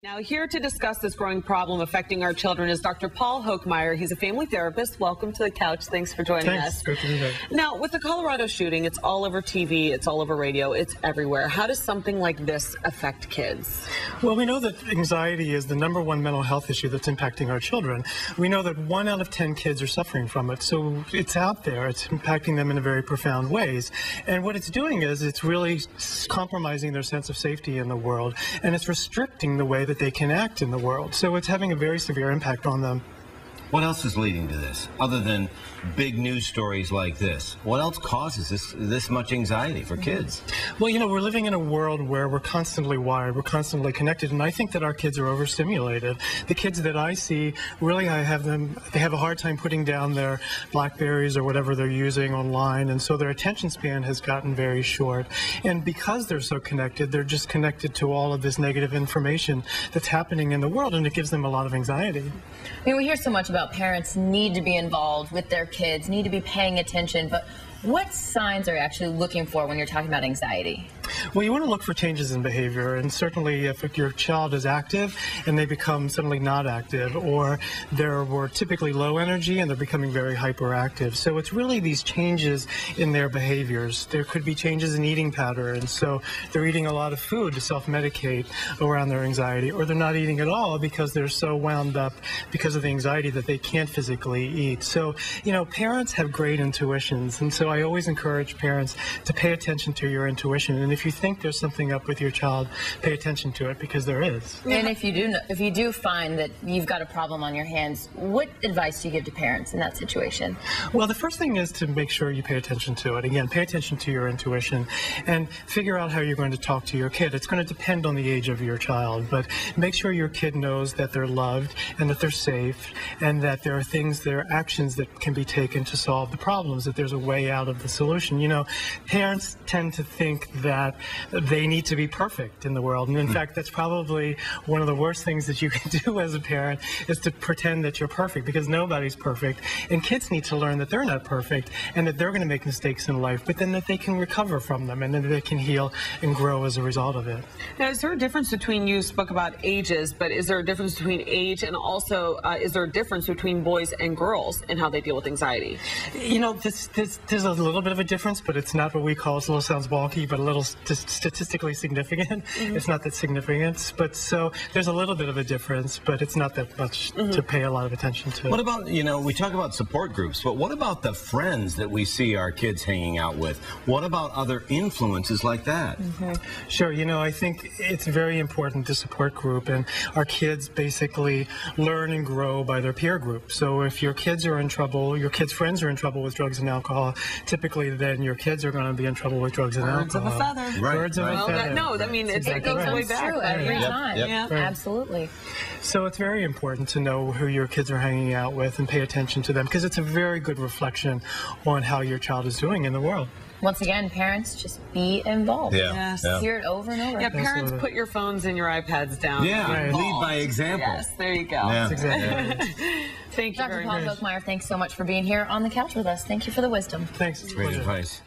Now, here to discuss this growing problem affecting our children is Dr. Paul Hokemeyer. He's a family therapist. Welcome to the couch. Thanks for joining us. Great to be here. Now, with the Colorado shooting, it's all over TV, it's all over radio, it's everywhere. How does something like this affect kids? Well, we know that anxiety is the #1 mental health issue that's impacting our children. We know that 1 out of 10 kids are suffering from it. So it's out there. It's impacting them in very profound ways. And what it's doing is it's really compromising their sense of safety in the world, and it's restricting the way that they can act in the world. So it's having a very severe impact on them. What else is leading to this, other than big news stories like this? What else causes this much anxiety for kids? Well, you know, we're living in a world where we're constantly wired, we're constantly connected, and I think that our kids are overstimulated. The kids that I see, really, they have a hard time putting down their Blackberries or whatever they're using online, and so their attention span has gotten very short. And because they're so connected, they're just connected to all of this negative information that's happening in the world, and it gives them a lot of anxiety. I mean, we hear so much about parents need to be involved with their kids, need to be paying attention, but what signs are you actually looking for when you're talking about anxiety? Well, you want to look for changes in behavior, and certainly if your child is active and they become suddenly not active, or they were typically low energy and they're becoming very hyperactive. So it's really these changes in their behaviors. There could be changes in eating patterns, so they're eating a lot of food to self-medicate around their anxiety, or they're not eating at all because they're so wound up because of the anxiety that they can't physically eat. So, you know, parents have great intuitions, and so I always encourage parents to pay attention to your intuition. And if you think there's something up with your child, pay attention to it, because there is. And if you do find that you've got a problem on your hands, what advice do you give to parents in that situation? Well, the first thing is to make sure you pay attention to it. Again, pay attention to your intuition and figure out how you're going to talk to your kid. It's going to depend on the age of your child, but make sure your kid knows that they're loved and that they're safe, and that there are things, there are actions that can be taken to solve the problems, that there's a way out of the solution. You know, parents tend to think that they need to be perfect in the world, and in fact, that's probably one of the worst things that you can do as a parent, is to pretend that you're perfect, because nobody's perfect, and kids need to learn that they're not perfect and that they're going to make mistakes in life, but then that they can recover from them and then they can heal and grow as a result of it. Now, is there a difference between, you spoke about ages, but is there a difference between age and also is there a difference between boys and girls in how they deal with anxiety? You know, there's a little bit of a difference, but it's not what we call, it sounds bulky, but a little statistically significant. It's not that significant, but so there's a little bit of a difference, but it's not that much to pay a lot of attention to. What about, you know, we talk about support groups, but what about the friends that we see our kids hanging out with? What about other influences like that? Sure, you know, I think it's very important, the support group, and our kids basically learn and grow by their peer group. So if your kids are in trouble, your kids' friends are in trouble with drugs and alcohol, typically then your kids are going to be in trouble with drugs and alcohol. Birds of a feather. Right. Birds of a feather. No, I mean, it goes way back. True every time. Yeah. Right. Absolutely. So it's very important to know who your kids are hanging out with and pay attention to them, because it's a very good reflection on how your child is doing in the world. Once again, parents, just be involved. Yes. Hear it over and over. Yeah, parents, Absolutely. put your phones and your iPads down. Yeah, Right. lead by example. Yes, there you go. Yeah. That's exactly right. Thank you Dr. very Paul much. Hokemeyer, thanks so much for being here on the couch with us. Thank you for the wisdom. Thanks. It's a Great pleasure. advice.